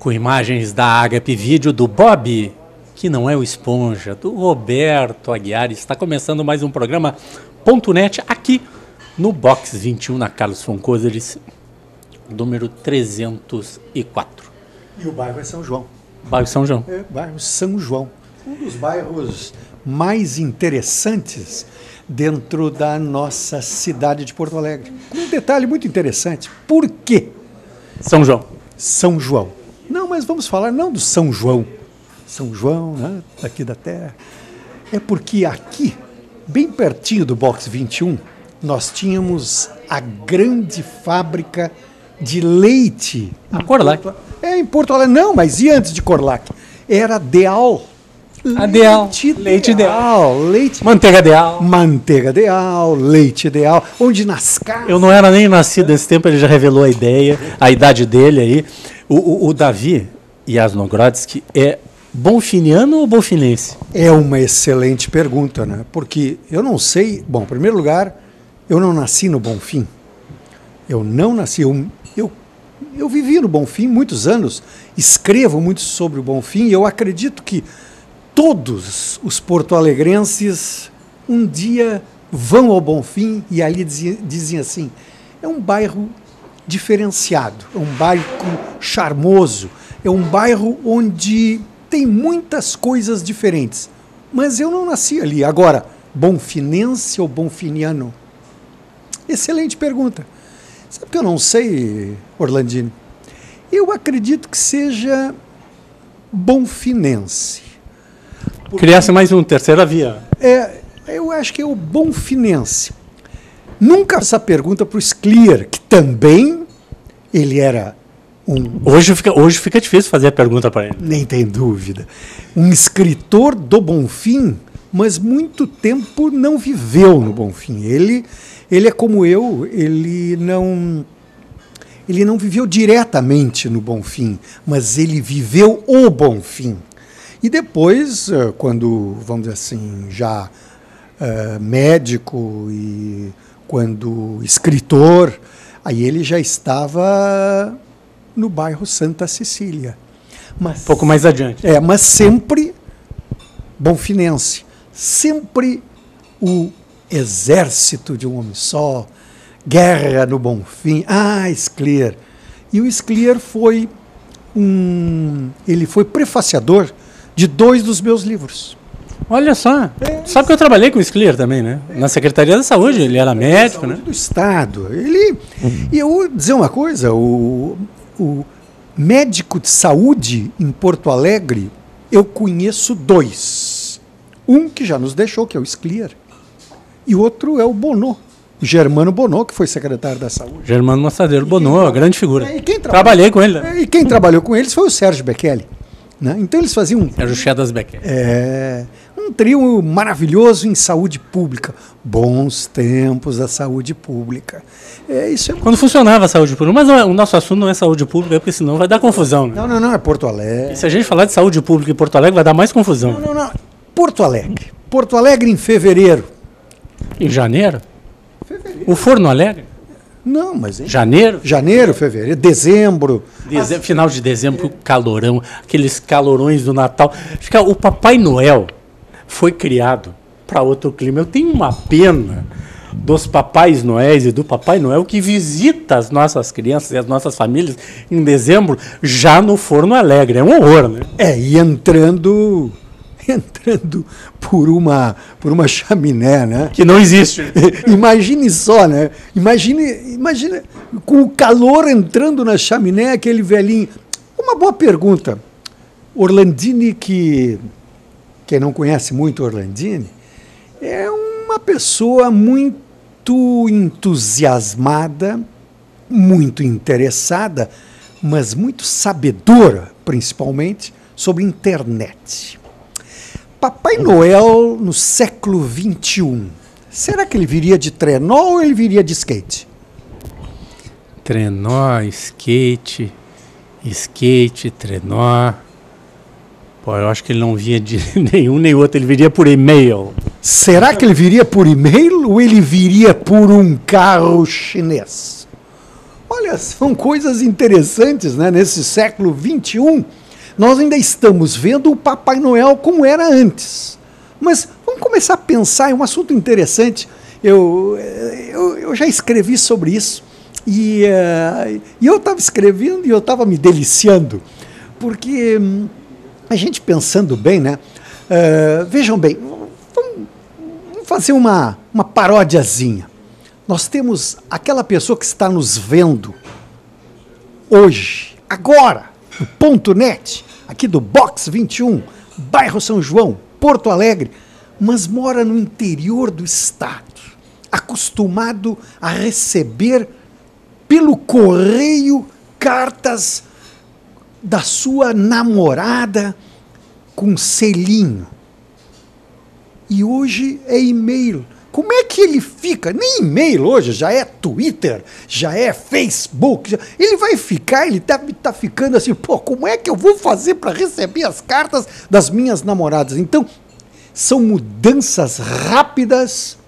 com imagens da Agape Vídeo do Bob, que não é o Esponja, do Roberto Aguiar. Está começando mais um programa .net aqui no Box 21, na Carlos Foncoseres, número 304. E o bairro é São João. Bairro São João. É, bairro São João. Um dos bairros mais interessantes dentro da nossa cidade de Porto Alegre. Um detalhe muito interessante. Por quê? São João. São João. Não, mas vamos falar não do São João. São João, né, daqui da terra. É porque aqui, bem pertinho do Box 21, nós tínhamos a grande fábrica de leite. A Corlac. Em Porto Alegre. Não, mas e antes de Corlac? Era Deal. A Deal. Leite Deal. Leite. Manteiga Deal. Manteiga Deal, leite Deal, onde nas casas... Eu não era nem nascido nesse tempo, ele já revelou a ideia, a idade dele aí. O Davi Jasnogrodsky é bonfiniano ou bonfinense? É uma excelente pergunta, né? Porque eu não sei... Bom, em primeiro lugar, eu não nasci no Bonfim. Eu não nasci... Eu vivi no Bonfim muitos anos, escrevo muito sobre o Bonfim e eu acredito que todos os porto-alegrenses um dia vão ao Bonfim e ali dizem assim, é um bairro diferenciado, é um bairro charmoso, é um bairro onde tem muitas coisas diferentes. Mas eu não nasci ali. Agora, bonfinense ou bonfiniano? Excelente pergunta. Sabe que eu não sei, Orlandini? Eu acredito que seja bonfinense. Criasse mais um, terceira via. Eu acho que é o bonfinense. Nunca essa pergunta para o Scliar, que também ele era um... Hoje fica difícil fazer a pergunta para ele. Nem tem dúvida. Um escritor do Bonfim, mas muito tempo não viveu no Bonfim. Ele é como eu, ele não viveu diretamente no Bonfim, mas ele viveu o Bonfim. E depois, quando, vamos dizer assim, já médico e quando escritor, aí ele já estava no bairro Santa Cecília. Mas, um pouco mais adiante. Mas sempre bonfinense. Sempre o exército de um homem só, guerra no Bonfim. Scliar. E o Scliar foi ele foi prefaciador de 2 dos meus livros. Olha só. Sabe que eu trabalhei com o Scliar também, né? Na Secretaria da Saúde, ele era médico, né? Do Estado. E eu vou dizer uma coisa, o médico de saúde em Porto Alegre, eu conheço 2. Um que já nos deixou, que é o Scliar. E o outro é o Bonot, o Germano Bonot, que foi secretário da Saúde. Germano Massadeiro Bonot, grande figura. Trabalhei com ele. Né? E quem trabalhou com eles foi o Sérgio Bechelli. Né? Então eles faziam Sérgio Chedas Bechelli. Um trio maravilhoso em saúde pública. Bons tempos da saúde pública. Quando funcionava a saúde pública. Mas o nosso assunto não é saúde pública, porque senão vai dar confusão. Né? Não, é Porto Alegre. E se a gente falar de saúde pública em Porto Alegre, vai dar mais confusão. Não. Porto Alegre. Porto Alegre em fevereiro. Em janeiro? O Forno Alegre? Não, mas... Janeiro? Janeiro, fevereiro, dezembro. Final de dezembro, calorão, aqueles calorões do Natal. O Papai Noel foi criado para outro clima. Eu tenho uma pena dos Papais Noéis e do Papai Noel que visita as nossas crianças e as nossas famílias em dezembro já no Forno Alegre. É um horror, né? E entrando por uma chaminé, né? Que não existe. Imagine só, né? Imagine com o calor entrando na chaminé, aquele velhinho. Uma boa pergunta. Orlandini, que quem não conhece muito Orlandini, é uma pessoa muito entusiasmada, muito interessada, mas muito sabedora, principalmente, sobre internet. Papai Noel no século XXI, será que ele viria de trenó ou ele viria de skate? Trenó, skate, trenó. Pô, eu acho que ele não vinha de nenhum nem outro, ele viria por e-mail. Será que ele viria por e-mail ou ele viria por um carro chinês? Olha, Olha, são coisas interessantes, né? Nesse século XXI, nós ainda estamos vendo o Papai Noel como era antes. Mas vamos começar a pensar, é um assunto interessante. Eu já escrevi sobre isso. E eu estava escrevendo e eu estava me deliciando. Porque a gente pensando bem, né? Vejam bem, vamos fazer uma paródiazinha. Nós temos aquela pessoa que está nos vendo hoje, agora, no Ponto Net, aqui do Box 21, bairro São João, Porto Alegre, mas mora no interior do estado, acostumado a receber pelo correio cartas da sua namorada com selinho. E hoje é e-mail. Como é que ele fica? Nem e-mail hoje, já é Twitter, já é Facebook. Ele vai ficar, ele tá ficando assim, pô, como é que eu vou fazer para receber as cartas das minhas namoradas? Então, são mudanças rápidas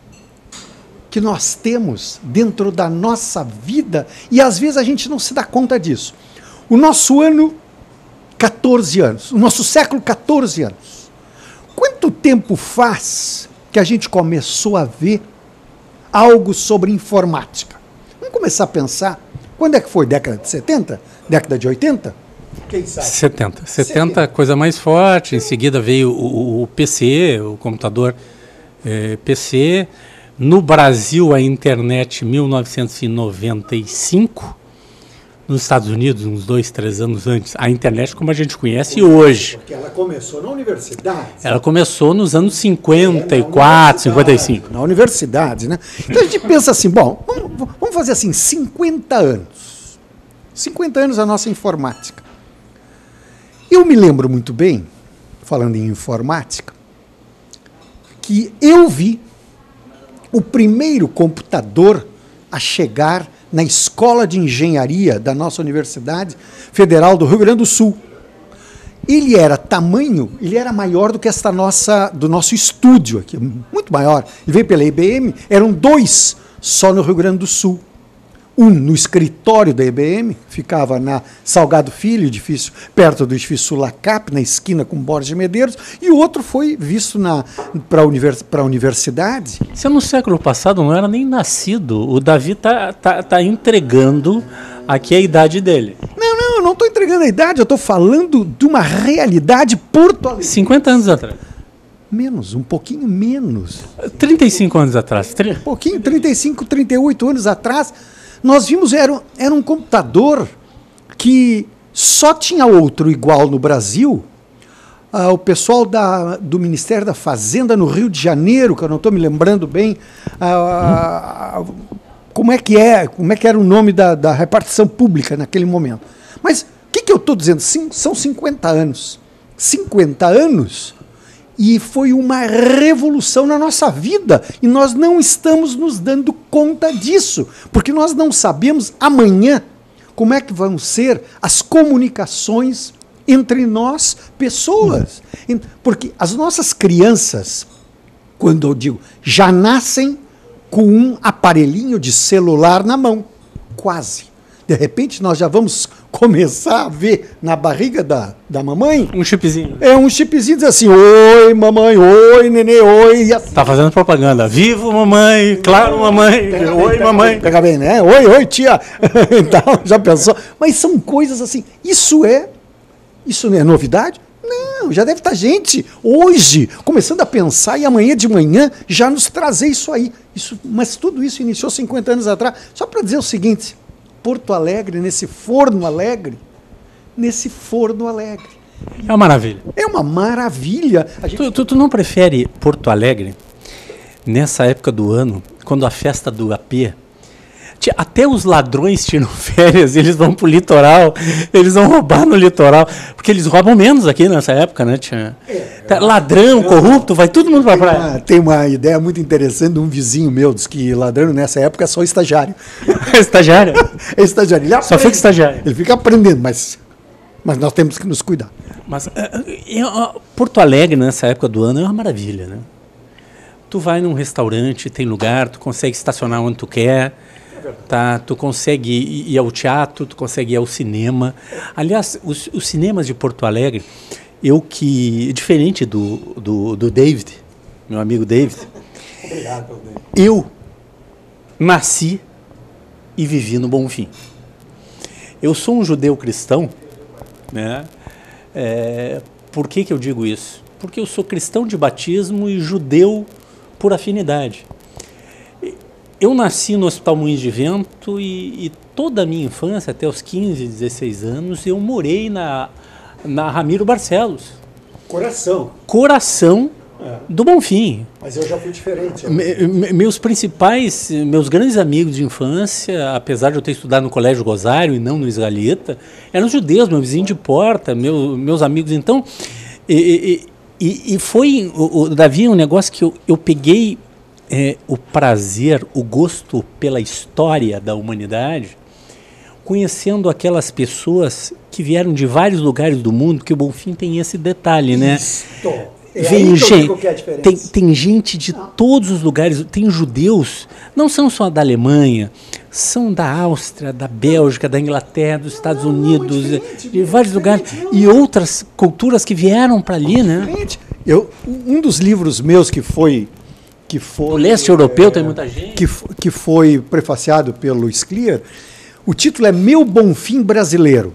que nós temos dentro da nossa vida e às vezes a gente não se dá conta disso. O nosso ano, 14 anos, o nosso século, 14 anos. Quanto tempo faz que a gente começou a ver algo sobre informática? Vamos começar a pensar, quando é que foi? Década de 70? Década de 80? Quem sabe? 70, coisa mais forte, em seguida veio o PC, o computador PC, no Brasil a internet 1995, nos Estados Unidos, uns 2, 3 anos antes, a internet como a gente conhece hoje. Porque ela começou na universidade. Ela começou nos anos 54, 55. Na universidade, né? Então a gente pensa assim, bom, vamos fazer assim, 50 anos. 50 anos a nossa informática. Eu me lembro muito bem, falando em informática, que eu vi o primeiro computador a chegar na Escola de Engenharia da nossa Universidade Federal do Rio Grande do Sul. Ele era maior do que do nosso estúdio aqui, muito maior. Ele veio pela IBM, eram 2 só no Rio Grande do Sul. Um no escritório da IBM, ficava na Salgado Filho, edifício perto do edifício Sulacap, na esquina com Borges Medeiros, e o outro foi visto para a universidade. Você no século passado não era nem nascido. O Davi tá entregando aqui a idade dele. Não, eu não estou entregando a idade, eu estou falando de uma realidade porto-alegrense. 50 anos atrás. Menos, um pouquinho menos. 35 anos atrás. Um pouquinho, 35, 38 anos atrás. Nós vimos, era um computador que só tinha outro igual no Brasil. O pessoal do Ministério da Fazenda no Rio de Janeiro, que eu não estou me lembrando bem, como é que era o nome da repartição pública naquele momento. Mas o que eu estou dizendo? São 50 anos. 50 anos e foi uma revolução na nossa vida. E nós não estamos nos dando conta disso, porque nós não sabemos amanhã como é que vão ser as comunicações entre nós, pessoas. Porque as nossas crianças, quando eu digo, já nascem com um aparelhinho de celular na mão. Quase. De repente, nós já vamos começar a ver na barriga da mamãe... Um chipzinho. Um chipzinho diz assim, oi, mamãe, oi, nenê, oi. Assim. Tá fazendo propaganda. Vivo, mamãe, claro, mamãe, oi, mamãe. Pega bem, né? Oi, tia. Então, já pensou? Mas são coisas assim, isso não é novidade? Não, já deve estar gente hoje começando a pensar e amanhã de manhã já nos trazer isso aí. Mas tudo isso iniciou 50 anos atrás. Só para dizer o seguinte... Porto Alegre, nesse forno alegre. É uma maravilha. É uma maravilha. Tu não prefere Porto Alegre nessa época do ano, quando a festa do AP... Até os ladrões tiram férias, eles vão pro litoral, eles vão roubar no litoral, porque eles roubam menos aqui nessa época, né? Ladrão, corrupto, vai todo mundo pra praia. Tem uma ideia muito interessante de um vizinho meu, diz que ladrão nessa época é só estagiário. Estagiário? É estagiário. Ele só fica estagiário. Ele fica aprendendo, mas nós temos que nos cuidar. Mas Porto Alegre, nessa época do ano, é uma maravilha, né? Tu vai num restaurante, tem lugar, tu consegue estacionar onde tu quer. tá? Tu consegue ir ao teatro, tu consegue ir ao cinema. Aliás, os cinemas de Porto Alegre, diferente do David, meu amigo David, Obrigado, David. eu nasci e vivi no Bonfim. Eu sou um judeu cristão, né? Por que eu digo isso? Porque eu sou cristão de batismo e judeu por afinidade. Eu nasci no Hospital Moinhos de Vento e toda a minha infância, até os 15, 16 anos, eu morei na Ramiro Barcelos. Coração do Bonfim. Mas eu já fui diferente. Meus grandes amigos de infância, apesar de eu ter estudado no Colégio Rosário e não no Israelita, eram judeus, meu vizinho de porta, meus amigos. Então, foi, Davi, um negócio que eu peguei o prazer, o gosto pela história da humanidade, conhecendo aquelas pessoas que vieram de vários lugares do mundo, que o Bonfim tem esse detalhe, né? Tem gente de todos os lugares, tem judeus, não são só da Alemanha, são da Áustria, da Bélgica, da Inglaterra, dos Estados Unidos, de vários lugares, e outras culturas que vieram para ali, né? Um dos livros meus que foi o leste europeu tem muita gente. Que foi prefaciado pelo Scliar, o título é Meu Bonfim Brasileiro.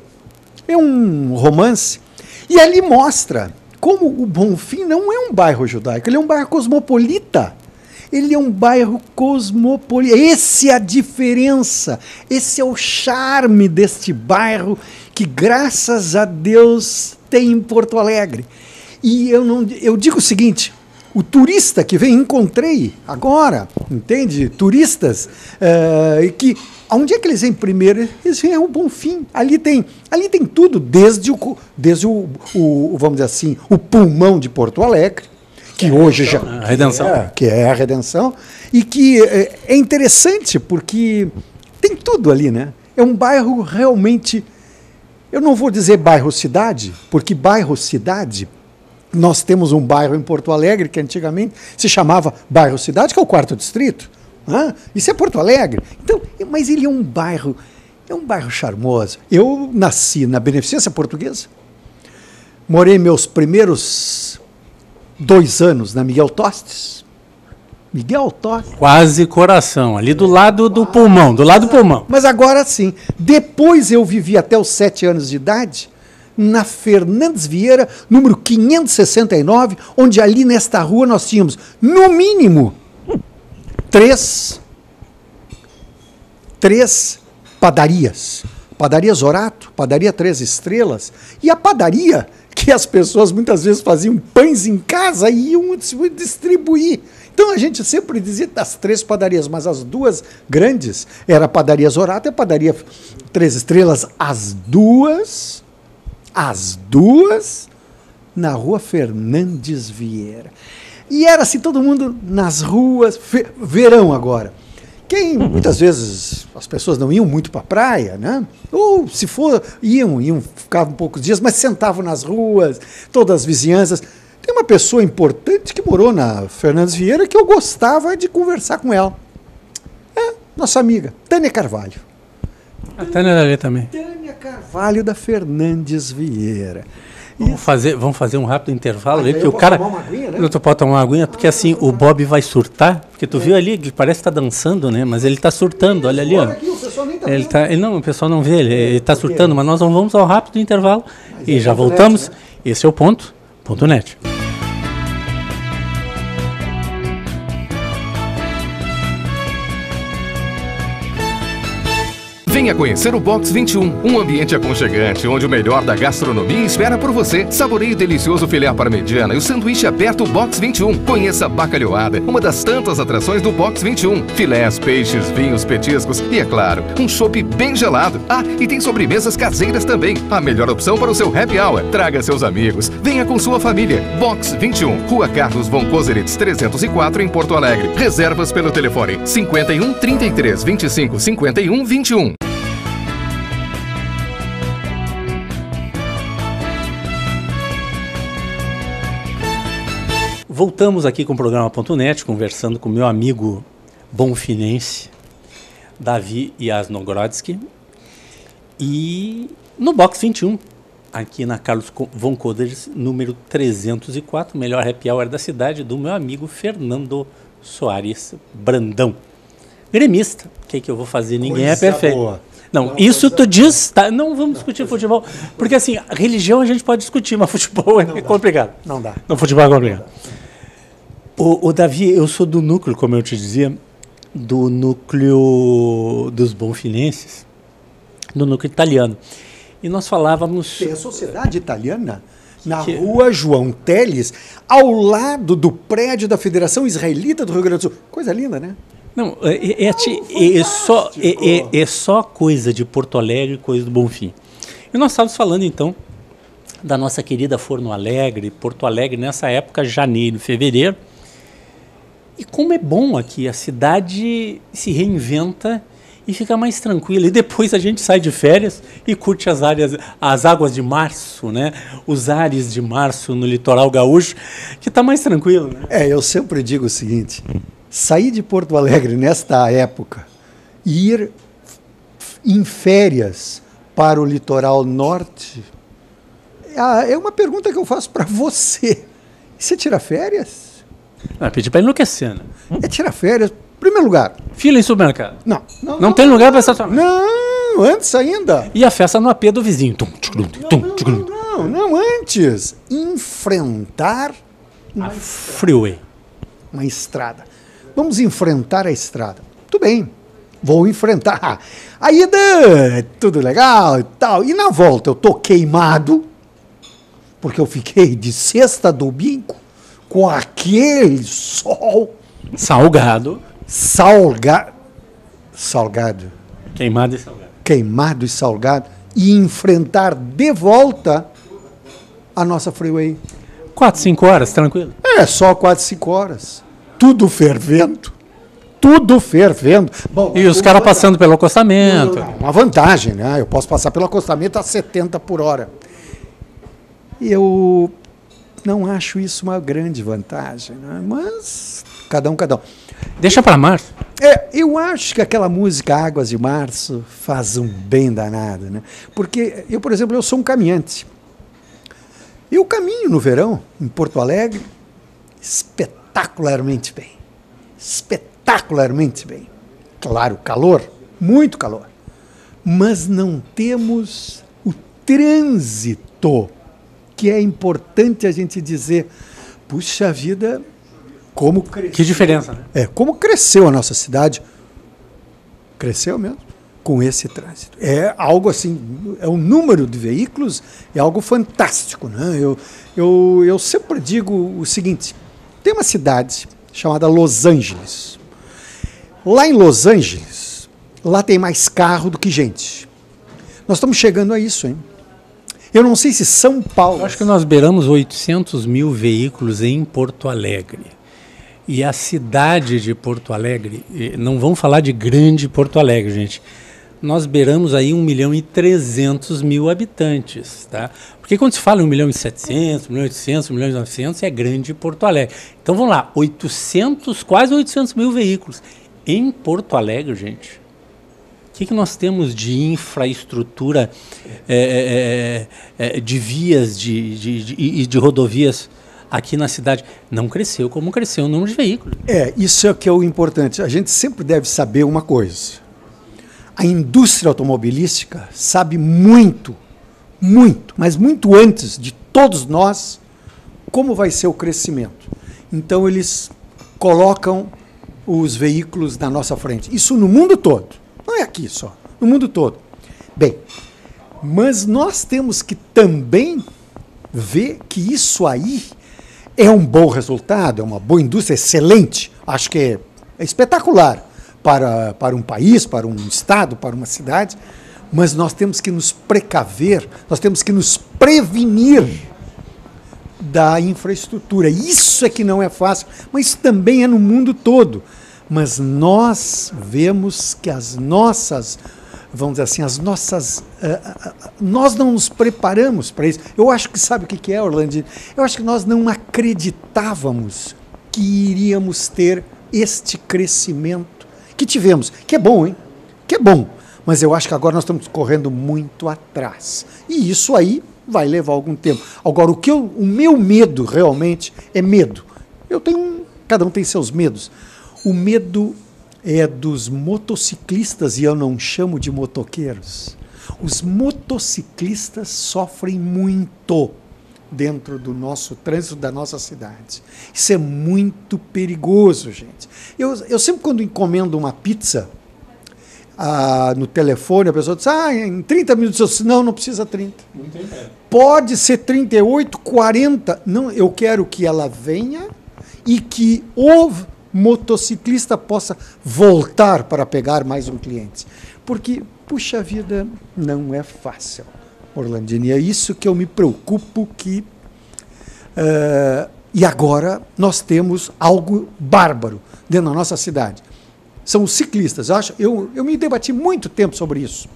É um romance, e ali mostra como o Bonfim não é um bairro judaico, ele é um bairro cosmopolita. Ele é um bairro cosmopolita. Essa é a diferença, esse é o charme deste bairro que, graças a Deus, tem em Porto Alegre. E eu digo o seguinte, o turista que vem, encontrei agora, entende? Turistas que... Onde é que eles vêm primeiro? Eles vêm ao Bonfim. Ali tem tudo, desde o vamos dizer assim, o pulmão de Porto Alegre, que hoje já... A Redenção. Que é a Redenção. E que é interessante, porque tem tudo ali, né? É um bairro realmente... Eu não vou dizer bairro-cidade, porque bairro-cidade... Nós temos um bairro em Porto Alegre que antigamente se chamava bairro-cidade, que é o 4º distrito. Isso é Porto Alegre. Então, mas ele é um bairro charmoso. Eu nasci na Beneficência Portuguesa, morei meus primeiros 2 anos na Miguel Tostes. Quase Coração, ali do lado do pulmão, Mas agora sim. Depois eu vivi até os 7 anos de idade na Fernandes Vieira, número 569, onde ali nesta rua nós tínhamos, no mínimo, 3 padarias. Padaria Zorato, padaria 3 Estrelas, e a padaria que as pessoas muitas vezes faziam pães em casa e iam distribuir. Então a gente sempre dizia das 3 padarias, mas as 2 grandes era a padaria Zorato e a padaria 3 Estrelas, as duas na rua Fernandes Vieira. E era assim, todo mundo nas ruas, verão agora. Muitas vezes as pessoas não iam muito para a praia, né? Ou se for, ficavam poucos dias, mas sentavam nas ruas, todas as vizinhanças. Tem uma pessoa importante que morou na Fernandes Vieira que eu gostava de conversar com ela. Nossa amiga, Tânia Carvalho. A Tânia era ali também. Tânia Carvalho da Fernandes Vieira. Vamos fazer um rápido intervalo ali, porque o cara... Tomar uma aguinha, né? Não, tu pode tomar uma aguinha, porque assim, o Bob vai surtar, porque tu viu ali, ele parece que tá dançando, né? Mas ele tá surtando, olha ali, ó. Aqui, o pessoal nem tá Não, o pessoal não vê, ele tá surtando, mas nós vamos ao rápido intervalo e já voltamos. Net, né? Esse é o ponto.net. Venha conhecer o Box 21, um ambiente aconchegante, onde o melhor da gastronomia espera por você. Saboreie o delicioso filé à parmegiana e o sanduíche aberto Box 21. Conheça a bacalhoada, uma das tantas atrações do Box 21. Filés, peixes, vinhos, petiscos e, é claro, um chopp bem gelado. E tem sobremesas caseiras também. A melhor opção para o seu happy hour. Traga seus amigos. Venha com sua família. Box 21, Rua Carlos von Koseritz 304, em Porto Alegre. Reservas pelo telefone 51 33 25 51 21. Voltamos aqui com o programa .net, conversando com meu amigo bonfinense, Davi Jasnogrodsky. E no box 21, aqui na Carlos von Coders, número 304, melhor happy hour da cidade, do meu amigo Fernando Soares Brandão. Gremista, o que eu vou fazer? Ninguém Coisa é perfeito. boa. Não, isso tu diz, tá? Não vamos discutir futebol, porque assim, religião a gente pode discutir, mas futebol é complicado. Não dá. Não, futebol é complicado. O Davi, eu sou do núcleo, como eu te dizia, do núcleo dos bonfinenses, do núcleo italiano. E nós falávamos... Tem a sociedade italiana na rua João Teles, ao lado do prédio da Federação Israelita do Rio Grande do Sul. Coisa linda, né? Não, é só coisa de Porto Alegre, coisa do Bonfim. E nós estávamos falando, então, da nossa querida Forno Alegre, Porto Alegre, nessa época, janeiro, fevereiro. E como é bom aqui, a cidade se reinventa e fica mais tranquila. E depois a gente sai de férias e curte as águas de março, né? Os ares de março no litoral gaúcho, que está mais tranquilo, né? Eu sempre digo o seguinte, sair de Porto Alegre nesta época e ir em férias para o litoral norte é uma pergunta que eu faço para você. Você tira férias? Não, pedir para enlouquecer, né? É tirar férias. Primeiro lugar. Fila em supermercado. Não tem lugar para estacionar. Não, antes ainda. E a festa no AP do vizinho. Não, antes. Enfrentar a freeway. Uma estrada. Vamos enfrentar a estrada. Tudo bem, vou enfrentar. A ida é tudo legal e tal. E na volta eu tô queimado, porque eu fiquei de sexta a domingo com aquele sol. Salgado. Queimado e salgado. Queimado e salgado. E enfrentar de volta a nossa freeway. 4, 5 horas, tranquilo? Só 4, 5 horas. Tudo fervendo. Tudo fervendo. Bom, e os caras passando pelo acostamento. Uma vantagem, né? Eu posso passar pelo acostamento a 70 por hora. Eu não acho isso uma grande vantagem, né? Mas cada um. Deixa para março. Eu acho que aquela música Águas de Março faz um bem danado, né? Porque eu, por exemplo, eu sou um caminhante. Eu caminho no verão, em Porto Alegre, espetacularmente bem. Espetacularmente bem. Claro, calor, muito calor. Mas não temos o trânsito, que é importante a gente dizer, puxa vida, como cresceu. Que diferença, né? Como cresceu a nossa cidade. Cresceu mesmo com esse trânsito. É algo assim, o número de veículos é algo fantástico, né? Eu sempre digo o seguinte, tem uma cidade chamada Los Angeles. Lá em Los Angeles, lá tem mais carro do que gente. Nós estamos chegando a isso, hein? Eu não sei se São Paulo... Eu acho que nós beiramos 800 mil veículos em Porto Alegre. E a cidade de Porto Alegre, não vamos falar de grande Porto Alegre, gente. Nós beiramos aí 1.300.000 habitantes, tá? Porque quando se fala em 1.700.000, 1.800.000, 1.900.000, é grande Porto Alegre. Então vamos lá, quase 800 mil veículos. Em Porto Alegre, gente, o que nós temos de infraestrutura, de vias e de rodovias aqui na cidade? Não cresceu como cresceu o número de veículos. Isso é o que é o importante. A gente sempre deve saber uma coisa. A indústria automobilística sabe muito, mas muito antes de todos nós, como vai ser o crescimento. Então, eles colocam os veículos na nossa frente. Isso no mundo todo. Não é aqui só, no mundo todo. Bem, mas nós temos que também ver que isso aí é um bom resultado, é uma boa indústria, excelente. Acho que é espetacular para um país, para um estado, para uma cidade, mas nós temos que nos precaver, nós temos que nos prevenir da infraestrutura. Isso é que não é fácil, mas também é no mundo todo. Mas nós vemos que as nossas, vamos dizer assim, nós não nos preparamos para isso. Eu acho que, sabe o que é, Orlandinho? Eu acho que nós não acreditávamos que iríamos ter este crescimento que tivemos, que é bom, hein? que é bom. Mas eu acho que agora nós estamos correndo muito atrás. E isso aí vai levar algum tempo. Agora, o meu medo realmente é medo. Cada um tem seus medos. O medo é dos motociclistas, e eu não chamo de motoqueiros. Os motociclistas sofrem muito dentro do nosso trânsito, da nossa cidade. Isso é muito perigoso, gente. Eu sempre, quando encomendo uma pizza no telefone, a pessoa diz, em 30 minutos, eu disse, não precisa 30. Pode ser 38, 40. Não, eu quero que ela venha e que o motociclista possa voltar para pegar mais um cliente. Porque, puxa vida, não é fácil, Orlandini. É isso que eu me preocupo que... e agora nós temos algo bárbaro dentro da nossa cidade. São os ciclistas. Eu me debati muito tempo sobre isso.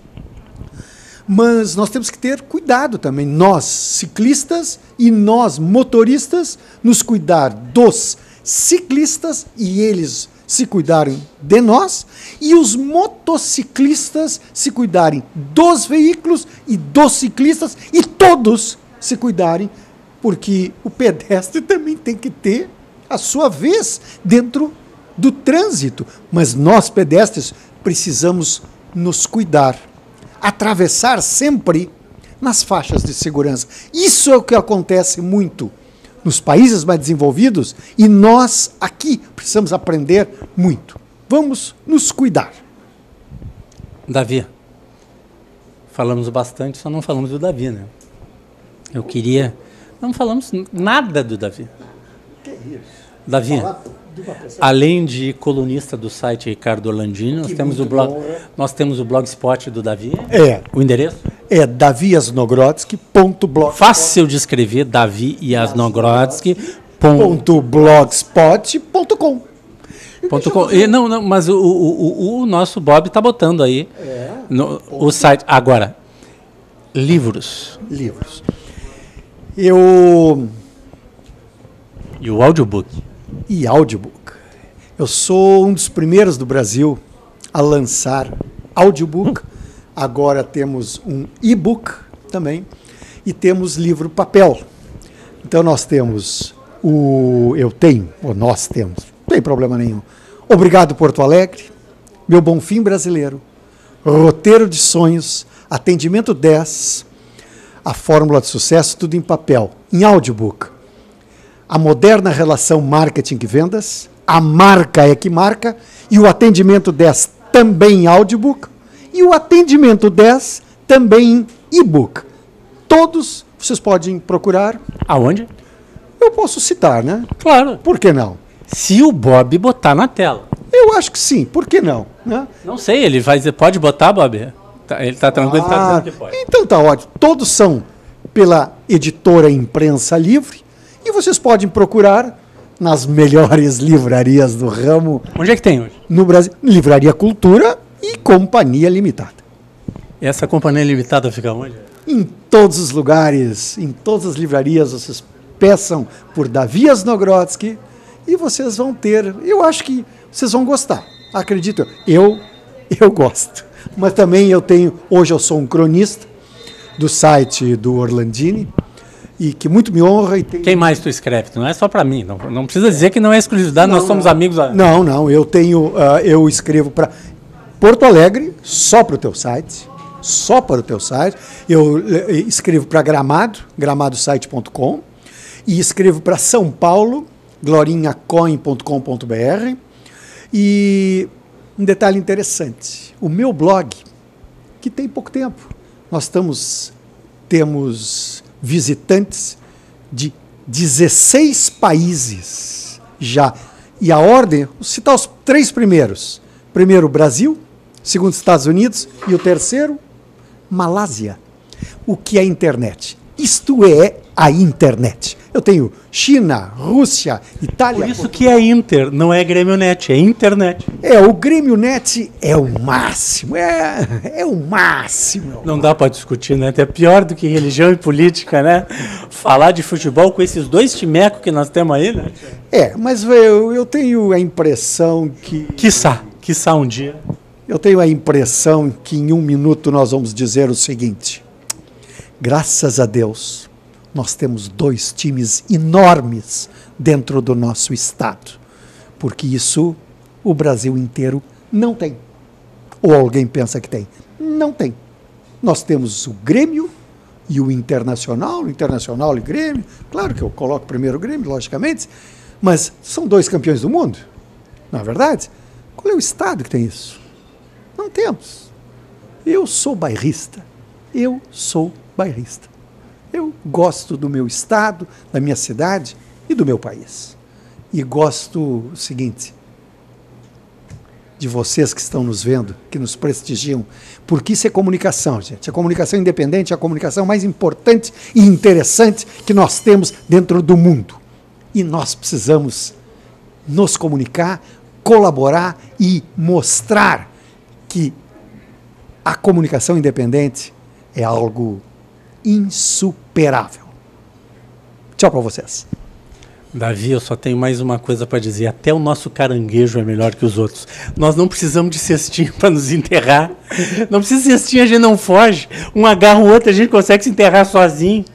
Mas nós temos que ter cuidado também, nós ciclistas e nós motoristas, nos cuidar dos ciclistas e eles se cuidarem de nós, e os motociclistas se cuidarem dos veículos e dos ciclistas, e todos se cuidarem, porque o pedestre também tem que ter a sua vez dentro do trânsito. Mas nós, pedestres, precisamos nos cuidar. Atravessar sempre nas faixas de segurança. Isso é o que acontece muito nos países mais desenvolvidos, e nós aqui precisamos aprender muito. Vamos nos cuidar. Davi, falamos bastante, só não falamos do Davi, né? Eu queria... Não falamos nada do Davi. Que isso? Davi, além de colunista do site Ricardo Orlandini, nós temos o blogspot do Davi. O endereço? É daviasnogrodsky.blog. Fácil de escrever, daviasnogrodsky.blogspot.com. Não, mas o nosso Bob está botando aí o site. Agora, livros. E o audiobook. E audiobook. Eu sou um dos primeiros do Brasil a lançar audiobook. Agora temos um e-book também. E temos livro papel. Então nós temos nós temos, não tem problema nenhum. Obrigado, Porto Alegre, Meu Bom Fim Brasileiro, Roteiro de Sonhos, Atendimento 10, A Fórmula de Sucesso, tudo em papel, em audiobook. A Moderna Relação Marketing e Vendas, A Marca é que Marca, e o Atendimento 10 também em audiobook, e o Atendimento 10 também em e-book. Todos vocês podem procurar. Aonde? Eu posso citar, né? Claro. Por que não? Se o Bob botar na tela. Eu acho que sim, por que não? Né? Não sei, ele vai dizer, pode botar, Bob? Ele está tranquilo, está dizendo que pode. Então tá ótimo. Todos são pela editora Imprensa Livre, e vocês podem procurar nas melhores livrarias do ramo. Onde é que tem hoje? No Brasil, Livraria Cultura e Companhia Limitada. E essa Companhia Limitada fica onde? Em todos os lugares, em todas as livrarias, vocês peçam por Davi Asnogrodsky e vocês vão ter. Eu acho que vocês vão gostar. Acredito, eu gosto. Mas também hoje eu sou um cronista do site do Orlandini, e que muito me honra. Quem mais tu escreve? Não é só para mim, não precisa dizer que não é exclusividade, nós somos amigos. Não, eu escrevo para Porto Alegre, só para o teu site. Eu escrevo para gramadosite.com, e escrevo para São Paulo, glorinhacoin.com.br. E um detalhe interessante, o meu blog, que tem pouco tempo, nós temos visitantes de 16 países já. E a ordem, vou citar os 3 primeiros. Primeiro, Brasil. Segundo, Estados Unidos. E o terceiro, Malásia. O que é a internet? Isto é a internet. Eu tenho China, Rússia, Itália... Por isso que é Inter, não é Grêmio Net, é internet. O Grêmio Net é o máximo, é o máximo. Não dá para discutir, né? É pior do que religião e política, né? Falar de futebol com esses 2 timecos que nós temos aí, né? Mas eu tenho a impressão que... Quiçá um dia. Eu tenho a impressão que em 1 minuto nós vamos dizer o seguinte: graças a Deus, nós temos 2 times enormes dentro do nosso estado, porque isso o Brasil inteiro não tem. Ou alguém pensa que tem? Não tem. Nós temos o Grêmio e o Internacional e Grêmio. Claro que eu coloco primeiro o Grêmio, logicamente, mas são 2 campeões do mundo, não é verdade? Qual é o estado que tem isso? Não temos. Eu sou bairrista. Eu gosto do meu estado, da minha cidade e do meu país. E gosto o seguinte, de vocês que estão nos vendo, que nos prestigiam, porque isso é comunicação, gente. A comunicação independente é a comunicação mais importante e interessante que nós temos dentro do mundo. E nós precisamos nos comunicar, colaborar e mostrar que a comunicação independente é algo insuperável. Tchau para vocês. Davi, eu só tenho mais uma coisa para dizer. Até o nosso caranguejo é melhor que os outros. Nós não precisamos de cestinha para nos enterrar. Não precisa de cestinha, a gente não foge. Um agarra o outro, a gente consegue se enterrar sozinho,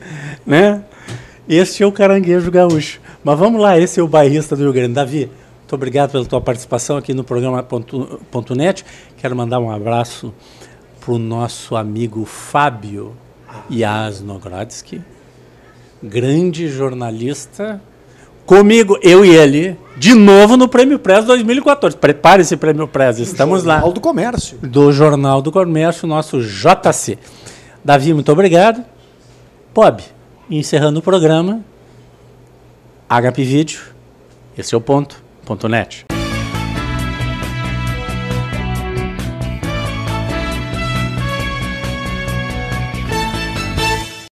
né? Este é o caranguejo gaúcho. Mas vamos lá, esse é o bairrista do Rio Grande. Davi, muito obrigado pela tua participação aqui no programa .net. Quero mandar um abraço para o nosso amigo Fábio Jasnogrodsky, grande jornalista. Comigo, eu e ele, de novo no Prêmio Press 2014. Prepare esse Prêmio Press, estamos lá. Jornal do Comércio. Do Jornal do Comércio, nosso JC. Davi, muito obrigado. Bob, encerrando o programa, HP Vídeo, esse é o .net.